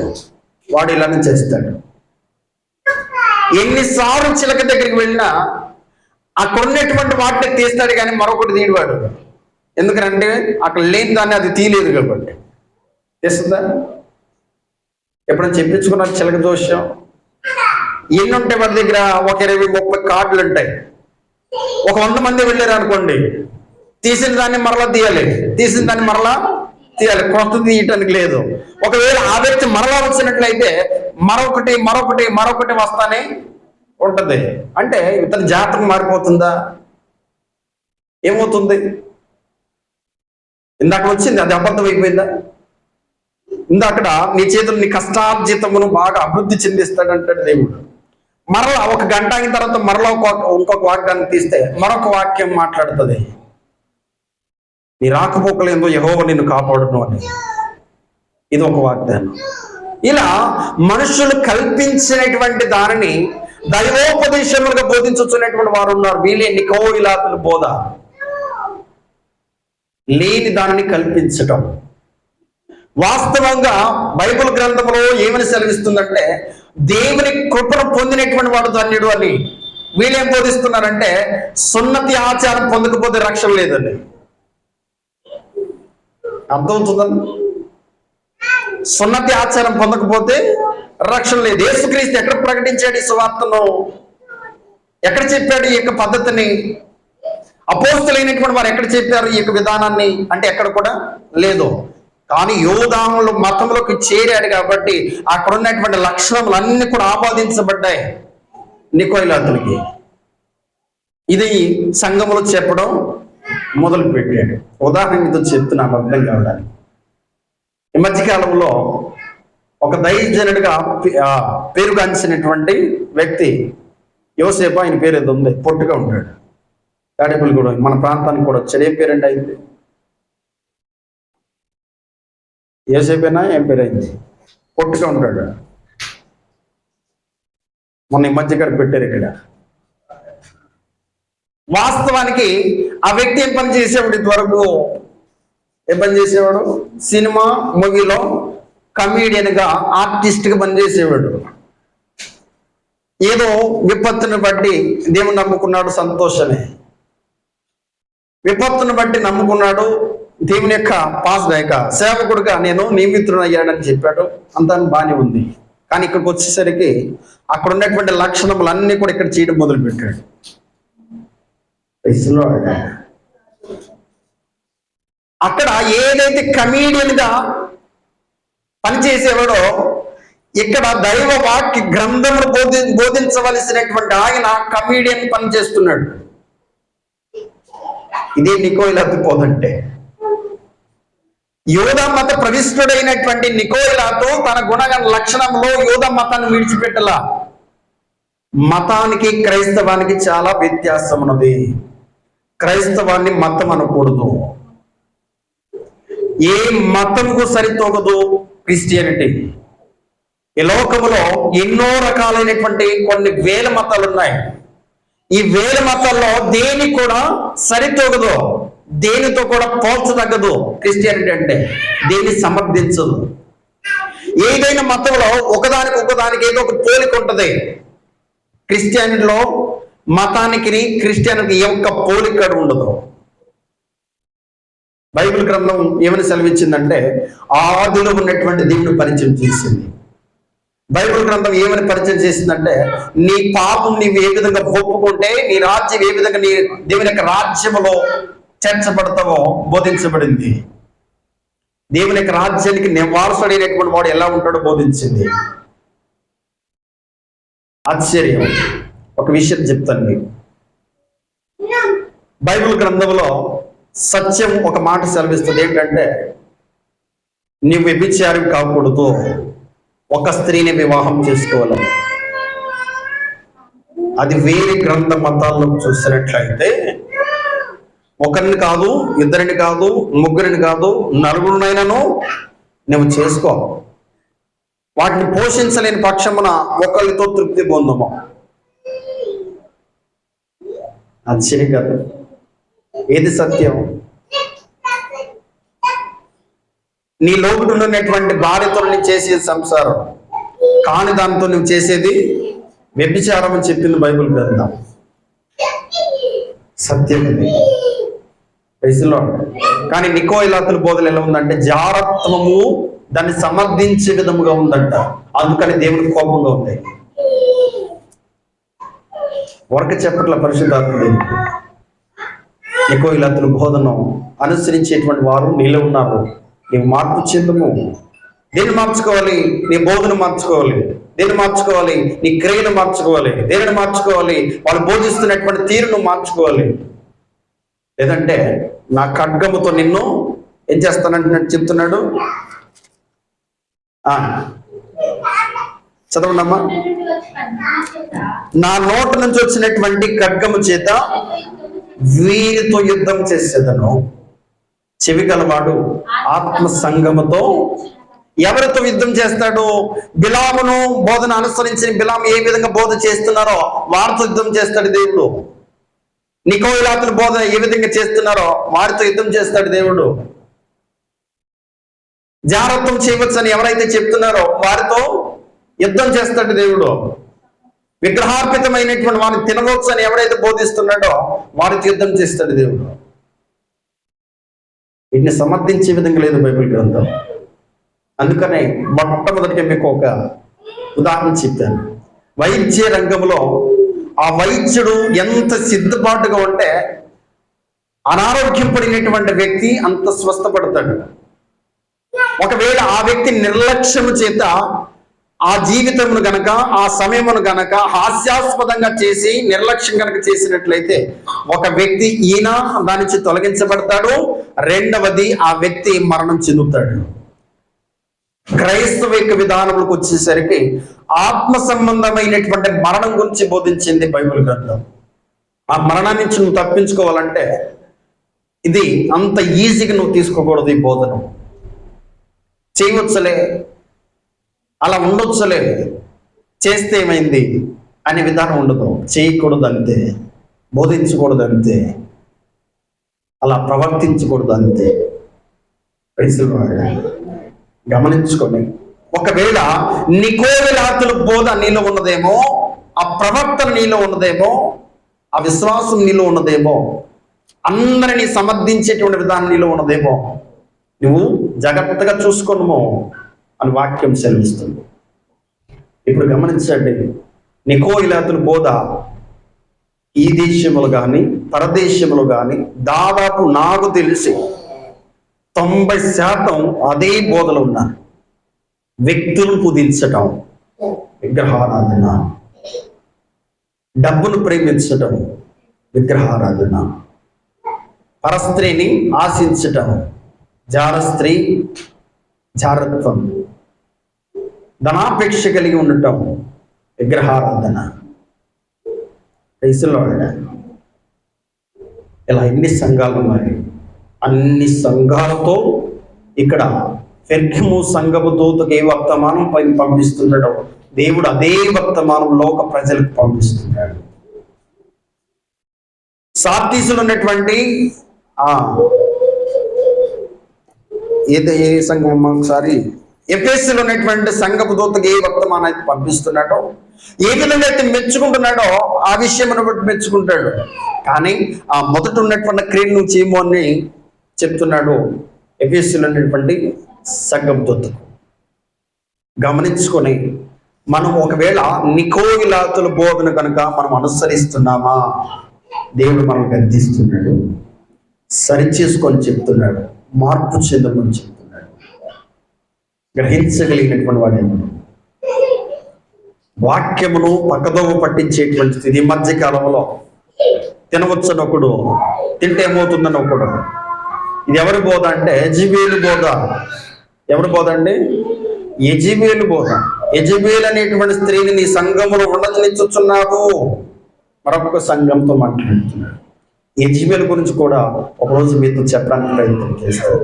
వాడు ఇలానే చేస్తాడు. ఎన్నిసార్లు చిలక దగ్గరికి వెళ్ళినా అక్కడ ఉన్నటువంటి వాటిని తీస్తాడు కానీ మరొకటి తీయవాడు. ఎందుకంటే అక్కడ లేని దాన్ని అది తీయలేదు కాబట్టి. తెస్తుందా? ఎప్పుడైనా చెప్పించుకున్నారు చిలక జోస్యం? ఎన్ని ఉంటాయి వాడి దగ్గర? ఒక 20-30 కార్డులు ఉంటాయి. ఒక 100 మంది వెళ్ళారు అనుకోండి, తీసిన దాన్ని మరలా తీయాలి, తీసిన దాన్ని మరలా తీయాలి, కొత్త తీయటానికి లేదు. ఒకవేళ ఆ వ్యక్తి మరలా వచ్చినట్లయితే మరొకటి వస్తానే ఉంటది. అంటే ఇతని జాతకం మారిపోతుందా? ఏమవుతుంది? ఇందాక వచ్చింది అది అబద్ధం అయిపోయిందా? ఇందాకడ నీ చేతులు నీ కష్టార్జితమును బాగా అభివృద్ధి చెందిస్తాడంటాడు దేవుడు. మరలా ఒక గంట అయిన తర్వాత మరలా ఇంకొక వాక్యాన్ని తీస్తే మరొక వాక్యం మాట్లాడుతుంది, నీ రాకపోకలేందో యెహోవా నిన్ను కాపాడును అని. ఇది ఒక వాగ్దానం. ఇలా మనుషులు కల్పించినటువంటి దానిని దైవోపదేశములుగా బోధించుతున్నటువంటి వారు ఉన్నారు. వీళ్ళే నికోయిలాతుల బోధ, లేని దానిని కల్పించటం. వాస్తవంగా బైబిల్ గ్రంథంలో ఏమని సెలవిస్తుందంటే దేవుని కృపను పొందినటువంటి వాడు ధన్యుడు అని. వీళ్ళేం బోధిస్తున్నారంటే సున్నతి ఆచారం పొందకపోతే రక్షణ లేదండి. అర్థమవుతుందండి? సున్నతి ఆచారం పొందకపోతే రక్షణ లేదు. యేసుక్రీస్తు ఎక్కడ ప్రకటించాడు ఈ సువార్తను? ఎక్కడ చెప్పాడు ఈ యొక్క పద్ధతిని? అపోస్తలైనటువంటి వారు ఎక్కడ చెప్పారు ఈ యొక్క విధానాన్ని? అంటే ఎక్కడ కూడా లేదు. కానీ యోధాములు మతంలోకి చేరాడు కాబట్టి అక్కడ ఉన్నటువంటి లక్షణములు అన్ని కూడా ఆపాదించబడ్డాయి నికోయిలాతులకి. ఇది సంఘములో చెప్పడం మొదలు పెట్టాడు. ఉదాహరణతో చెప్తున్నాను అర్థం కావడానికి. ఈ మధ్యకాలంలో ఒక దైవజనుడిగా పేరుగాంచినటువంటి వ్యక్తి యోసేపు, ఆయన పేరు ఏదో ఉంది, పొట్టుగా ఉంటాడు, తాడేపల్లి కూడా మన ప్రాంతానికి కూడా వచ్చాడు. ఏం పేరండి అయింది? యోసేపేనా ఏం పేరు అయింది? పొట్టుగా ఉంటాడు. మొన్న ఈ మధ్య పెట్టారు ఇక్కడ. వాస్తవానికి ఆ వ్యక్తి ఏం పని చేసేవాడు? ఇంతవరకు ఏం పని చేసేవాడు? సినిమా మూవీలో కమీడియన్గా ఆర్టిస్ట్గా పనిచేసేవాడు. ఏదో విపత్తుని బట్టి దేవుని నమ్ముకున్నాడు, సంతోషమే. విపత్తును బట్టి నమ్ముకున్నాడు, దేవుని యొక్క సేవకుడుగా నేను నియమితుడు అయ్యాడని చెప్పాడు. అంతా బాగానే ఉంది. కానీ ఇక్కడికి వచ్చేసరికి అక్కడ ఉన్నటువంటి లక్షణములన్నీ కూడా ఇక్కడ చేయడం మొదలుపెట్టాడు. అక్కడ ఏదైతే కమీడియన్గా పనిచేసేవాడో ఇక్కడ దైవ వాక్య గ్రంథములు బోధించవలసినటువంటి ఆయన కమీడియన్ పనిచేస్తున్నాడు. ఇదే నికోయిలాతు పోదంటే. యూదా మత ప్రవిష్టుడైనటువంటి నికోయిలాతు తన గుణగణ లక్షణంలో యూదా మతాన్ని విడిచిపెట్టలా. మతానికి క్రైస్తవానికి చాలా వ్యత్యాసం ఉన్నది. క్రైస్తవాన్ని మతం అనకూడదు. ఏ మతంకు సరితూగదు క్రిస్టియానిటీ. ఈ లోకములో ఎన్నో రకాలైనటువంటి కొన్ని వేల మతాలు ఉన్నాయి. ఈ వేల మతాల్లో దేని కూడా సరితూగదు, దేనితో కూడా పోల్చదగ్గదు క్రిస్టియానిటీ అంటే. దేన్ని సమర్థించదు. ఏదైనా మతంలో ఒకదానికి ఏదో ఒక పోలిక ఉంటుంది. క్రిస్టియానిటీలో మతానికి క్రిస్టియానిటీ యొక్క పోలిక ఉండదు. బైబిల్ గ్రంథం ఏమని సెలవిచ్చిందంటే ఆదిలో ఉన్నటువంటి దేవుని పరిచయం చేసింది. బైబిల్ గ్రంథం ఏమని పరిచయం చేసిందంటే నీ పాపం నీవు ఏ విధంగా ఒప్పుకుంటే నీ రాజ్యం ఏ విధంగా నీ దేవుని యొక్క రాజ్యములో చేర్చబడతావో బోధించబడింది. దేవుని యొక్క రాజ్యానికి వారసుడైనటువంటి వాడు ఎలా ఉంటాడో బోధించింది. ఆశ్చర్యం. ఒక విషయం చెప్తాను మీకు. బైబిల్ గ్రంథంలో సత్యం ఒక మాట సెలవిస్తుంది. ఏంటంటే నీవు వ్యభిచారం కాకూడదు, ఒక స్త్రీని వివాహం చేసుకోవాలి. అది వేరే గ్రంథ మతాల్లో చూసినట్లయితే ఒకరిని కాదు, ఇద్దరిని కాదు, ముగ్గురిని కాదు, నలుగురినైనాను నువ్వు చేసుకో. వాటిని పోషించలేని పక్షమున ఒకరితో తృప్తి పొందము. ఆశ్చర్యం కాదు. ఏది సత్యం? నీ లోపల ఉన్నటువంటి భార్యతో నువ్వు చేసే సంసారం కాని దానితో నువ్వు చేసేది వ్యభిచారం అని చెప్పింది బైబిల్ గ్రంథం. సత్యం ఇది. కానీ నికోయిలాతుల బోధలు ఎలా ఉందంటే జారత్వము దాన్ని సమర్థించే విధముగా ఉందంట. అందుకని దేవునికి కోపంగా ఉంది. వరక చెప్పట్ల పరిశుద్ధాత్మ నికోయిలాతుల బోధను అనుసరించేటువంటి వారు నీలో ఉన్నారు. నీవు మార్పు చెందుము. దేన్ని మార్చుకోవాలి? నీ బోధన మార్చుకోవాలి. దేన్ని మార్చుకోవాలి? నీ క్రియను మార్చుకోవాలి. దేనిని మార్చుకోవాలి? వాళ్ళు బోధిస్తున్నటువంటి తీరును మార్చుకోవాలి. లేదంటే నా ఖడ్గముతో నిన్ను ఏం చేస్తానంటున్నట్టు చెప్తున్నాడు. చదవండమ్మా. నా నోట నుంచి వచ్చినటువంటి ఖడ్గము చేత వీరితో యుద్ధం చేసేదను. చెవి గలవాడు ఆత్మ సంగముతో ఎవరితో యుద్ధం చేస్తాడు? బిలామును బోధన అనుసరించిన బిలాము ఏ విధంగా బోధ చేస్తున్నారో వారితో యుద్ధం చేస్తాడు దేవుడు. నికోయిలాతుల బోధన ఏ విధంగా చేస్తున్నారో వారితో యుద్ధం చేస్తాడు దేవుడు. జాగ్రత్తం చేయవచ్చని ఎవరైతే చెప్తున్నారో వారితో యుద్ధం చేస్తాడు దేవుడు. విగ్రహార్పితమైనటువంటి వారిని తినవచ్చు అని ఎవరైతే బోధిస్తున్నాడో వారితో యుద్ధం చేస్తాడు దేవుడు. వీటిని సమర్థించే విధంగా లేదు బైబిల్ గ్రంథం. అందుకనే మొట్టమొదటిగా మీకు ఒక ఉదాహరణ చెప్పాను. వైద్య రంగంలో ఆ వైద్యుడు ఎంత సిద్ధపాటుగా ఉంటే అనారోగ్యం పడినటువంటి వ్యక్తి అంత స్వస్థపడతాడు. ఒకవేళ ఆ వ్యక్తి నిర్లక్ష్యము చేత ఆ జీవితమును గనక ఆ సమయమును గనక హాస్యాస్పదంగా చేసి నిర్లక్ష్యం గనక చేసినట్లయితే ఒక వ్యక్తి ఈయన దాని నుంచి తొలగించబడతాడు. రెండవది ఆ వ్యక్తి మరణం చెందుతాడు. క్రైస్తవ యొక్క విధానములకు వచ్చేసరికి ఆత్మ సంబంధమైనటువంటి మరణం గురించి బోధించింది బైబిల్ గ్రంథం. ఆ మరణాన్ని నుంచి నువ్వు తప్పించుకోవాలంటే ఇది అంత ఈజీగా నువ్వు తీసుకోకూడదు. ఈ బోధన చేయవచ్చులే, అలా ఉండొచ్చులే, చేస్తే ఏమైంది అనే విధానం ఉండదు. చేయకూడదు అంతే, బోధించకూడదు అంతే, అలా ప్రవర్తించకూడదు అంతే. గమనించుకొని ఒకవేళ నికోయిలాతుల బోధ నీలో ఉన్నదేమో, ఆ ప్రవర్తన నీలో ఉన్నదేమో, ఆ విశ్వాసం నీలో ఉన్నదేమో, అందరినీ సమర్థించేటువంటి విధానం నీలో ఉన్నదేమో, నువ్వు జాగ్రత్తగా చూసుకోను అని వాక్యం సెలవిస్తుంది. ఇప్పుడు గమనించండి, నికోయిలాతుల బోధ ఈ దేశములు కానీ పరదేశములు కానీ దాదాపు నాకు తెలిసి 90% అదే బోధలు ఉన్నారు. వ్యక్తులను పూజించటం, విగ్రహారాధన, డబ్బును ప్రేమించటం, విగ్రహారాధన, పరస్త్రీని ఆశించటం, జారస్త్రీ, జారత్వం, ధనాపేక్ష కలిగి ఉండటం, విగ్రహారాధన. ఇలా ఎన్ని సంఘాలు ఉన్నాయి. అన్ని సంఘాలతో ఇక్కడ పెర్గము సంఘపు దూతకు ఏ వర్తమానం పైన పంపిస్తున్నాడో దేవుడు అదే వర్తమానం లోక ప్రజలకు పంపిస్తున్నాడు. సార్దీసులో ఉన్నటువంటి ఏ సంఘం ఒకసారి ఎఫెసులో ఉన్నటువంటి సంఘపు దూతకు ఏ వర్తమానం అయితే పంపిస్తున్నాడో, ఏ విధంగా అయితే మెచ్చుకుంటున్నాడో ఆ విషయం బట్టి మెచ్చుకుంటాడు. కానీ ఆ మొదట ఉన్నటువంటి క్రియలు నువ్వు చేయము అని చెప్తున్నాడు ఎఫెసులో ఉన్నటువంటి సంఘపు దూతకు. గమనించుకొని మనం ఒకవేళ నికోయిలాతుల బోధన కనుక మనం అనుసరిస్తున్నామా, దేవుడు మనం గద్దిస్తున్నాడు, సరిచేసుకొని చెప్తున్నాడు, మార్పు చెందమని చెప్తున్నాడు. గ్రహించగలిగినటువంటి వాడేమో వాక్యమును పక్కదోవ పట్టించేటువంటి స్థితి. ఈ మధ్య కాలంలో తినవచ్చని ఒకడు, తింటే ఏమవుతుందని ఒకడు. ఇది ఎవరి బోధ అంటే యెజబేలు బోధ. ఎవరి బోధ అండి? యెజబేలు బోధ. యెజబేలు అనేటువంటి స్త్రీని నీ సంఘములో ఉండనిచ్చుచున్నావు. మరొక సంఘంతో మాట్లాడుతున్నాడు. యెజబేలు గురించి కూడా ఒకరోజు మీతో చెప్పడానికి ప్రయత్నం చేస్తాడు.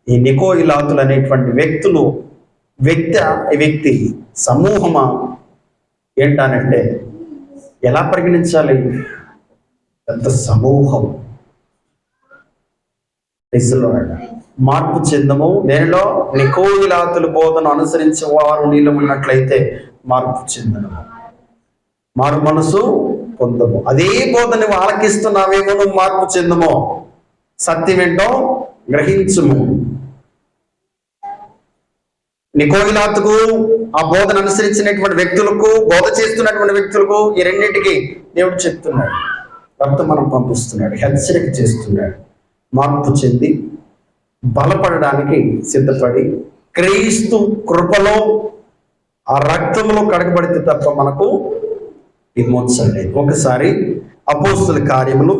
ఈ నికోయిలాతులు అనేటువంటి వ్యక్తులు వ్యక్తి సమూహమా ఏంటనంటే ఎలా పరిగణించాలి? పెద్ద సమూహం. మార్పు చెందము. నేనులో నికోయిలాతుల బోధన అనుసరించే వారు నీలో ఉన్నట్లయితే మార్పు చెందను, మారు మనసు పొందము. అదే బోధన నువ్వు ఆలకిస్తున్నావేమో, నువ్వు మార్పు చెందము. సత్యం ఏంటో గ్రహించుము. నికోయిలాతుకు ఆ బోధన అనుసరించినటువంటి వ్యక్తులకు, బోధ చేస్తున్నటువంటి వ్యక్తులకు, ఈ రెండింటికి దేవుడు చెప్తున్నాడు, వర్తమానం పంపిస్తున్నాడు, హెచ్చరిక చేస్తున్నాడు. మార్పు చెంది బలపడడానికి సిద్ధపడి క్రీస్తు కృపలో ఆ రక్తంలో కడగబడితే తప్ప మనకు విమోచన లేదు. ఒకసారి అపోస్తుల కార్యములు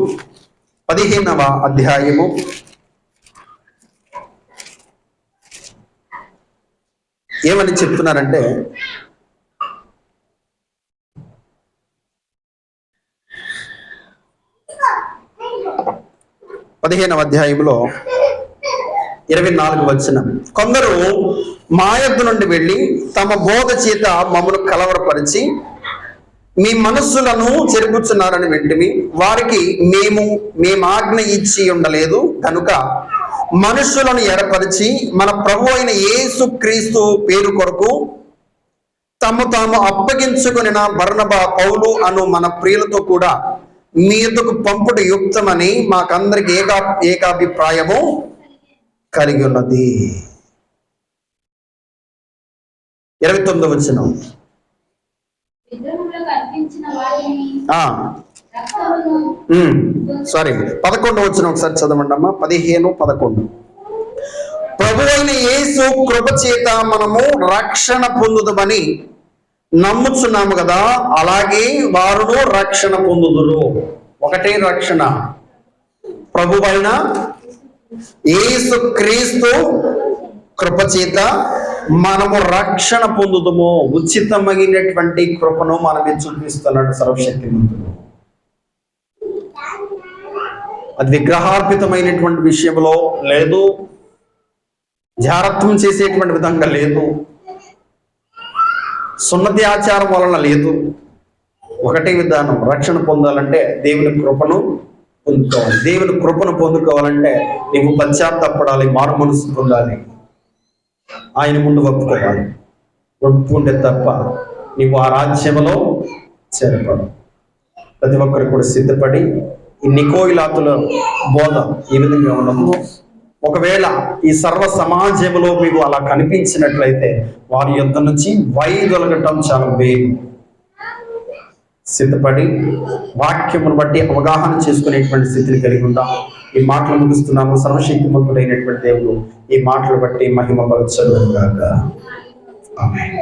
15వ అధ్యాయము 'ఏమని చెప్తున్నారంటే, 15వ అధ్యాయంలో 24వ వచనం, కొందరు మా యొద్ద నుండి వెళ్ళి తమ బోధ చేత మమ్మను కలవరపరిచి మీ మనస్సులను చెరుపుచున్నారని వింటిమి. వారికి మేము ఆజ్ఞ ఇచ్చి ఉండలేదు కనుక మనుషులను ఎడపరిచి మన ప్రభు అయిన యేసు క్రీస్తు పేరు కొరకు తాము అప్పగించుకుని బర్నబా, పౌలు అను మన ప్రియులతో కూడా మీ యొద్దకు పంపుట యుక్తమని మాకందరికి ఏకాభిప్రాయము కలిగి ఉన్నది. 29వ వచనం, 11వ వచనం ఒకసారి చదవండి అమ్మా. 15:11, ప్రభు అయిన యేసు కృప చేత మనము రక్షణ పొందుదమని నమ్ముచున్నాము కదా, అలాగే వారును రక్షణ పొందుదురు. ఒకటే రక్షణ, ప్రభువైన యేసు క్రీస్తు కృప చేత మనము రక్షణ పొందుదము. ఉచితమైనటువంటి కృపను మనమే చూపిస్తున్నాడు సర్వశక్తిమంతుడు. అది విగ్రహార్పితమైనటువంటి విషయంలో లేదు, జారత్వం చేసేటువంటి విధంగా లేదు, సున్నతి ఆచారం వలన లేదు. ఒకటే విధానం, రక్షణ పొందాలంటే దేవుని కృపను పొందుకోవాలి. దేవుని కృపను పొందుకోవాలంటే నీవు పశ్చాత్తాపడాలి, మారు మనసు పొందాలి, ఆయన ముందు ఒప్పుకోవాలి. ఒప్పుకుంటే తప్ప నీవు ఆ రాజ్యంలో చేరపడు. ప్రతి ఒక్కరు కూడా సిద్ధపడి ఈ నికోయిలాతుల బోధ ఈ విధంగా ఉండము. ఒకవేళ ఈ సర్వ సమాజంలో మీకు అలా కనిపించినట్లయితే వారి యొద్ద నుంచి వైదొలగటం చాలా వేగం. సిద్ధపడి వాక్యమును బట్టి అవగాహన చేసుకునేటువంటి స్థితిని కలిగి ఉంటాం. ఈ మాటలు ముగిస్తున్నాము. సర్వశక్తిమంతుడైనటువంటి దేవుడు ఈ మాటలు బట్టి మహిమ పరచను గాక. ఆమేన్.